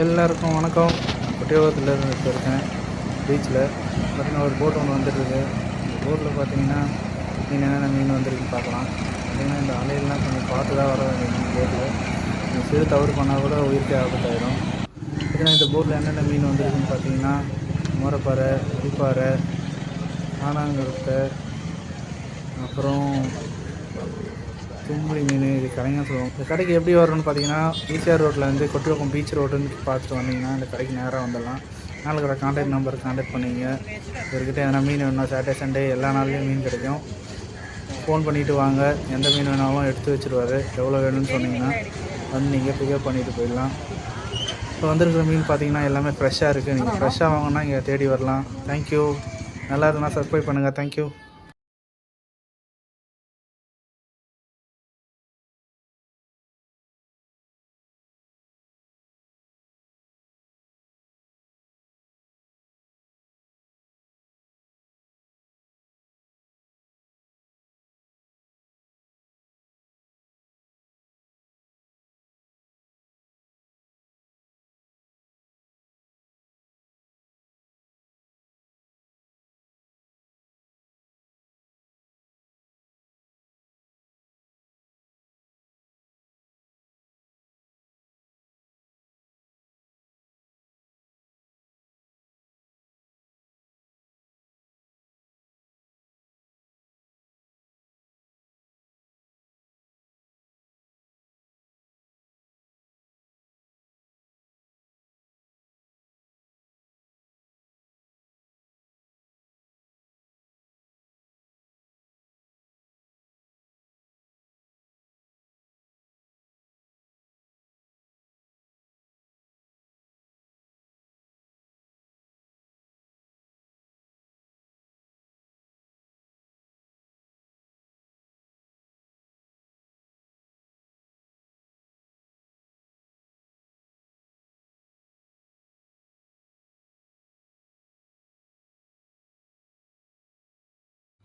எல்லாருக்கும் வணக்கம். கொட்டியோகத்துலேருந்து இப்போ இருக்கேன் பீச்சில். பார்த்தீங்கன்னா ஒரு போட் ஒன்று வந்துட்டுருக்கு. இந்த போட்டில் பார்த்தீங்கன்னா என்னென்ன மீன் வந்துருக்குன்னு பார்க்கலாம். பார்த்திங்கன்னா இந்த அலையெல்லாம் கொஞ்சம் பார்த்து தான் வர வேண்டிய போட்டில். இந்த சிறு தவறு பண்ணால் கூட உயிர்க்கே ஆபத்தாயிடும். பார்த்திங்கன்னா இந்த போட்டில் என்னென்ன மீன் வந்துருக்குன்னு பார்த்தீங்கன்னா மோரப்பாறை, அடிப்பாறை, ஆனாங்கருத்தை, அப்புறம் தும்புளி மீன். இது கடைங்க சொல்லுவோம். இந்த கடைக்கு எப்படி வரணும்னு பார்த்தீங்கன்னா ஈசிஆர் ரோட்லேருந்து கொட்டியோகம் பீச் ரோடுன்னு பார்த்துட்டு வந்தீங்கன்னா இந்த கடைக்கு நேராக வந்துடலாம். மேலே இருக்கிற கான்டாக்ட் நம்பருக்கு கான்டாக்ட் பண்ணிங்க. இவர்கிட்ட எதனா மீன் வேணும்னா சாட்டர்டே சண்டே எல்லா நாள்லேயும் மீன் கிடைக்கும். ஃபோன் பண்ணிவிட்டு வாங்க, எந்த மீன் வேணாலும் எடுத்து வச்சுருவார். எவ்வளோ வேணும்னு சொன்னீங்கன்னா வந்து நீங்கள் பிக்கப் பண்ணிவிட்டு போயிடலாம். இப்போ வந்துருக்கிற மீன் பார்த்தீங்கன்னா எல்லாமே ஃப்ரெஷ்ஷாக இருக்குது. நீங்கள் ஃப்ரெஷ்ஷாக வாங்கினா இங்கே தேடி வரலாம். தேங்க்யூ. நல்லா இருக்குன்னா சப்ஸ்கிரைப் பண்ணுங்கள். தேங்க்யூ.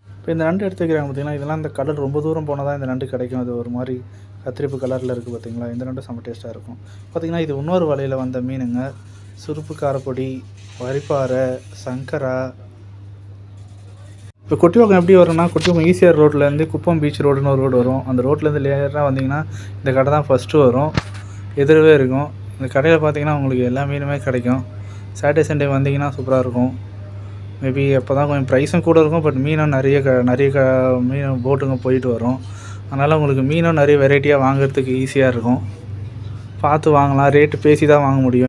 இப்போ இந்த நண்டு எடுத்து வைக்கிறாங்க பார்த்தீங்களா, இதெல்லாம் இந்த கடல் ரொம்ப தூரம் போனால் தான் இந்த நண்டு கிடைக்கும். அது ஒரு மாதிரி கத்திரிப்பு கலரில் இருக்குது பார்த்தீங்களா. இந்த நண்டு செம்ம டேஸ்ட்டாக இருக்கும். பார்த்திங்கன்னா இது இன்னொரு வலையில் வந்த மீனுங்க. சுருப்பு காரப்பொடி, வரிப்பாறை, சங்கரா. இப்போ கொட்டியோகம் எப்படி வரும்னா கொட்டியோகம் ஈசிஆர் ரோட்லேருந்து குப்பம் பீச் ரோடுன்னு ஒரு ரோடு வரும். அந்த ரோட்லேருந்து லேயராக வந்தீங்கன்னா இந்த கடை தான் ஃபஸ்ட்டு வரும். எதிரவே இருக்கும். இந்த கடையில் பார்த்தீங்கன்னா உங்களுக்கு எல்லா மீனுமே கிடைக்கும். சாட்டர்டே சண்டே வந்தீங்கன்னா சூப்பராக இருக்கும். மேபி அப்போ தான் கொஞ்சம் ப்ரைஸும் கூட இருக்கும். பட் மீனும் நிறைய மீன் போட்டுங்க போயிட்டு வரும். அதனால் உங்களுக்கு மீனும் நிறைய வெரைட்டியாக வாங்குறதுக்கு ஈஸியாக இருக்கும். பார்த்து வாங்கலாம். ரேட்டு பேசி தான் வாங்க முடியும்.